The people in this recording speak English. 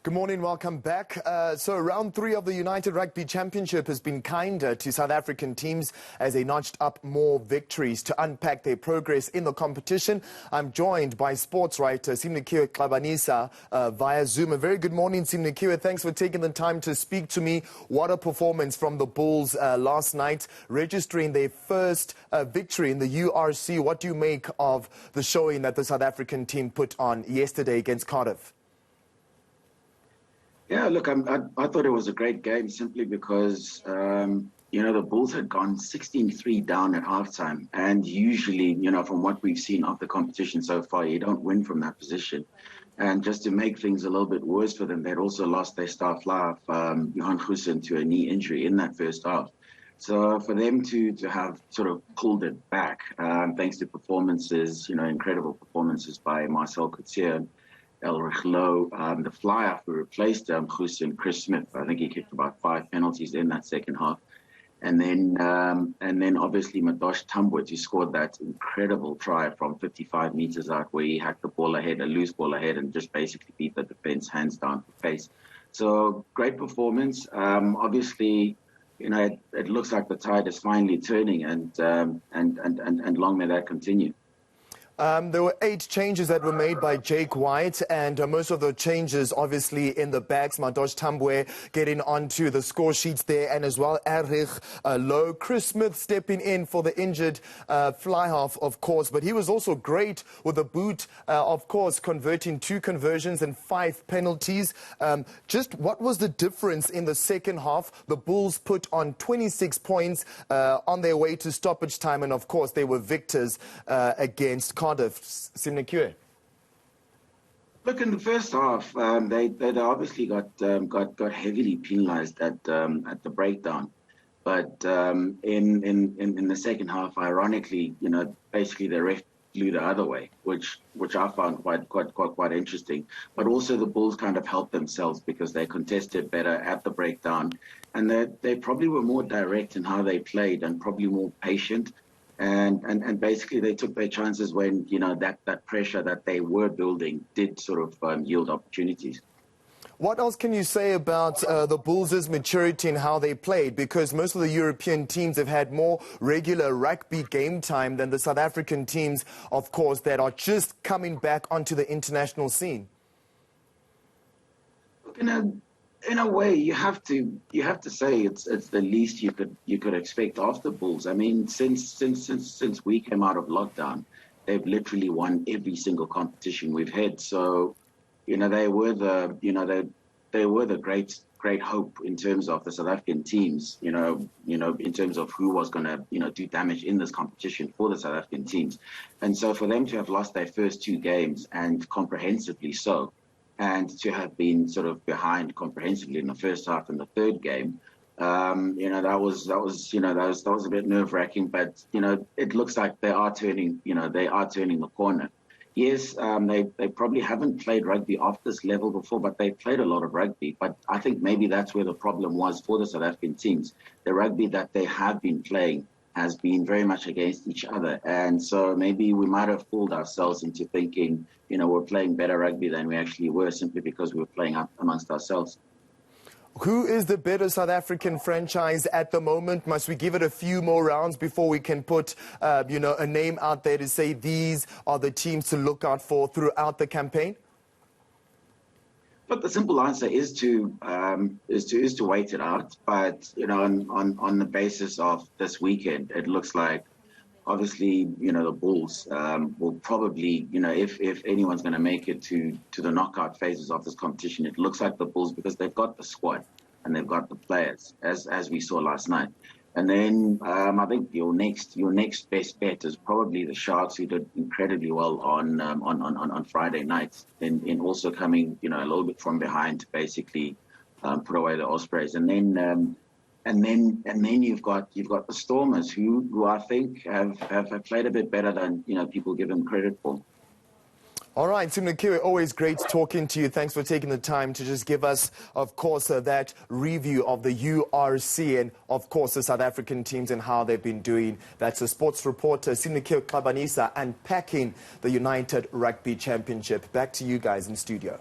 Good morning, welcome back. So round 3 of the United Rugby Championship has been kinder to South African teams as they notched up more victories. To unpack their progress in the competition, I'm joined by sports writer Xabanisa via Zoom. A very good morning, Xabanisa. Thanks for taking the time to speak to me. What a performance from the Bulls last night, registering their first victory in the URC. What do you make of the showing that the South African team put on yesterday against Cardiff? Yeah, look, I thought it was a great game simply because, the Bulls had gone 16-3 down at halftime. And usually, from what we've seen of the competition so far, you don't win from that position. And just to make things a little bit worse for them, they'd also lost their star fly, Johan Goosen, to a knee injury in that first half. So for them to have sort of pulled it back, thanks to performances, incredible performances by Marcel Coetzee, Elrich Lowe, the fly-off who replaced Goosen, Chris Smith. I think he kicked about 5 penalties in that second half. And then obviously Madosh Tambwe, who scored that incredible try from 55 meters out where he hacked the ball ahead, a loose ball ahead, and just basically beat the defense hands down for face. So great performance. Obviously, it looks like the tide is finally turning, and long may that continue. There were 8 changes that were made by Jake White, and most of the changes obviously in the backs. Madosh Tambwe getting onto the score sheets there, and as well Elrich Lowe. Chris Smith stepping in for the injured fly half, of course, but he was also great with the boot, of course, converting 2 conversions and 5 penalties. Just what was the difference in the second half? The Bulls put on 26 points on their way to stoppage time, and of course they were victors against Cardiff. Xabanisa. Look, in the first half, they obviously got heavily penalised at the breakdown, but in the second half, ironically, basically the ref flew the other way, which I found quite interesting. But also the Bulls kind of helped themselves because they contested better at the breakdown, and they probably were more direct in how they played and probably more patient. And basically they took their chances when, that pressure that they were building did sort of yield opportunities. What else can you say about the Bulls' maturity and how they played? Because most of the European teams have had more regular rugby game time than the South African teams, of course, that are just coming back onto the international scene. In a way, you have to say it's the least you could expect of the Bulls. I mean, since we came out of lockdown, they've literally won every single competition we've had. So, they were the great hope in terms of the South African teams. In terms of who was going to do damage in this competition for the South African teams, and so for them to have lost their first 2 games and comprehensively so, and to have been sort of behind comprehensively in the first half and the third game, that was a bit nerve-wracking. But it looks like they are turning the corner. Yes, they probably haven't played rugby off this level before, but they played a lot of rugby. But I think maybe that's where the problem was for the South African teams. The rugby that they have been playing has been very much against each other. And so maybe we might have fooled ourselves into thinking, we're playing better rugby than we actually were simply because we were playing up amongst ourselves. Who is the better South African franchise at the moment? Must we give it a few more rounds before we can put, a name out there to say these are the teams to look out for throughout the campaign? Look, the simple answer is to wait it out. But on the basis of this weekend, it looks like obviously the Bulls will probably if anyone's going to make it to the knockout phases of this competition, it looks like the Bulls because they've got the squad and they've got the players as we saw last night. And then I think your next best bet is probably the Sharks, who did incredibly well on Friday night, in also coming a little bit from behind to basically put away the Ospreys. And then you've got the Stormers, who I think have played a bit better than people give them credit for. All right, Xabanisa, always great talking to you. Thanks for taking the time to just give us, of course, that review of the URC and, of course, the South African teams and how they've been doing. That's a sports reporter, Xabanisa, unpacking the United Rugby Championship. Back to you guys in studio.